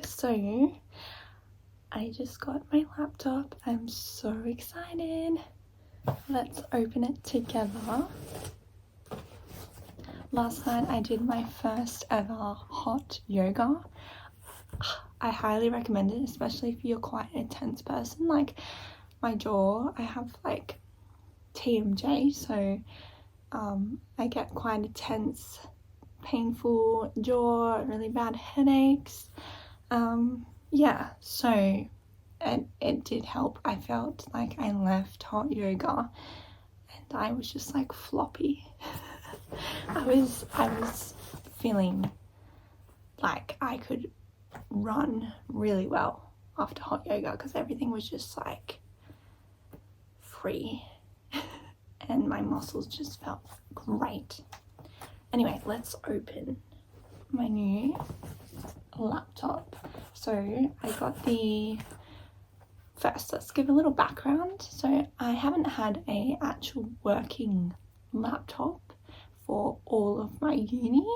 so I just got my laptop. I'm so excited. Let's open it together. Last night I did my first ever hot yoga. I highly recommend it, especially if you're quite an intense person. Like my jaw, I have like TMJ, so I get quite a tense, painful jaw, really bad headaches. Yeah, so it did help. I felt like I left hot yoga and I was just like floppy. I was feeling like I could run really well after hot yoga because everything was just like free and my muscles just felt great. Anyway, let's open my new laptop. So I got first, let's give a little background. So I haven't had a actual working laptop for all of my uni,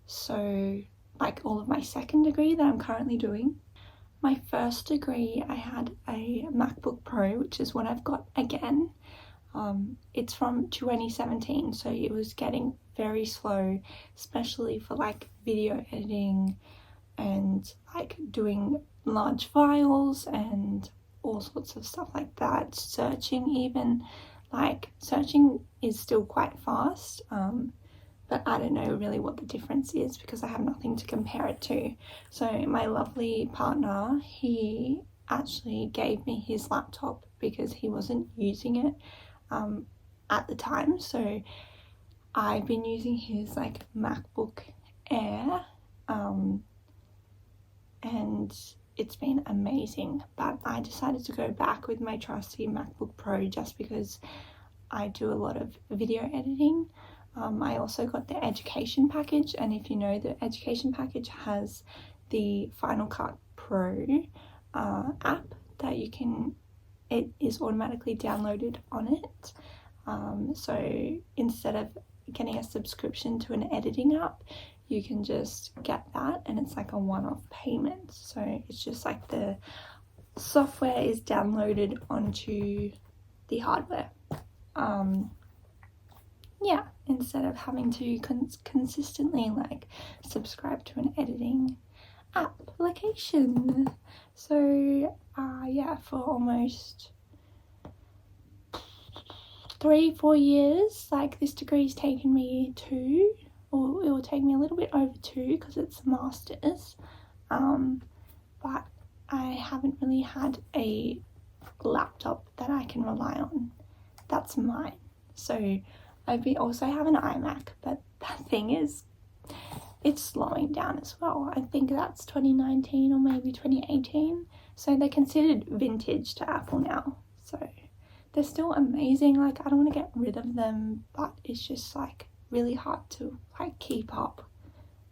so like all of my second degree that I'm currently doing. My first degree I had a MacBook Pro, which is what I've got again. It's from 2017, so it was getting very slow, especially for like video editing and like doing large files and all sorts of stuff like that. Searching is still quite fast, but I don't know really what the difference is because I have nothing to compare it to. So my lovely partner, he actually gave me his laptop because he wasn't using it at the time, so I've been using his like MacBook Air, and it's been amazing, but I decided to go back with my trusty MacBook Pro just because I do a lot of video editing. I also got the education package, and if you know, the education package has the Final Cut Pro app that it is automatically downloaded on it. So instead of getting a subscription to an editing app, you can just get that, and it's like a one-off payment. So it's just like the software is downloaded onto the hardware. Yeah, instead of having to consistently like subscribe to an editing application. So yeah, for almost 3-4 years, like this degree's taken me 2, or it will take me a little bit over 2 because it's a master's, but I haven't really had a laptop that I can rely on that's mine. So also have an iMac, but that thing is, it's slowing down as well. I think that's 2019 or maybe 2018, so they're considered vintage to Apple now. So they're still amazing. Like, I don't want to get rid of them, but it's just like really hard to like keep up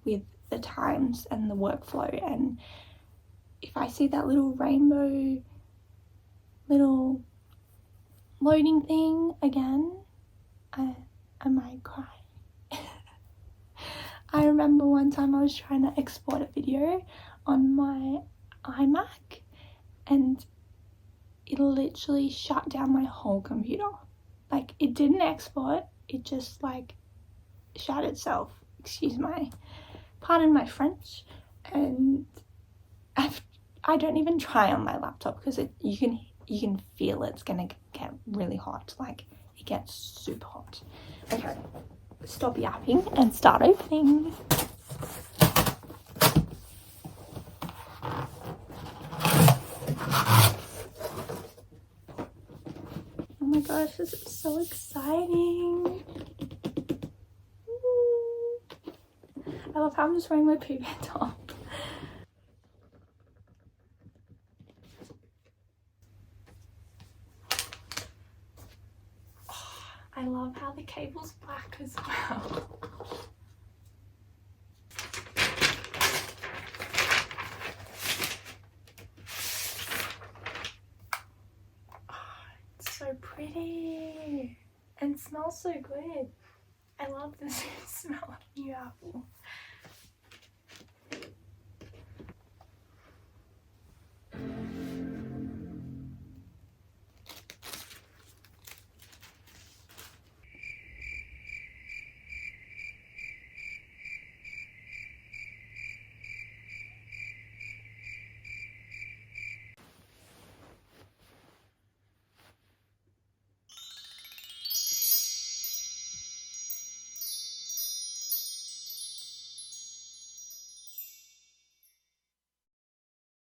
with the times and the workflow. And if I see that little rainbow little loading thing again, I might cry. I remember one time I was trying to export a video on my iMac and it literally shut down my whole computer. Like, it didn't export, it just like shut itself. Pardon my French. And I don't even try on my laptop because you can feel it's gonna get really hot. Like, it gets super hot. Okay, stop yapping and start opening. Oh my gosh, this is so exciting. Ooh. I love how I'm just wearing my poop top. I love how the cable's black as well. So pretty and smells so good. I love the smell of new apple.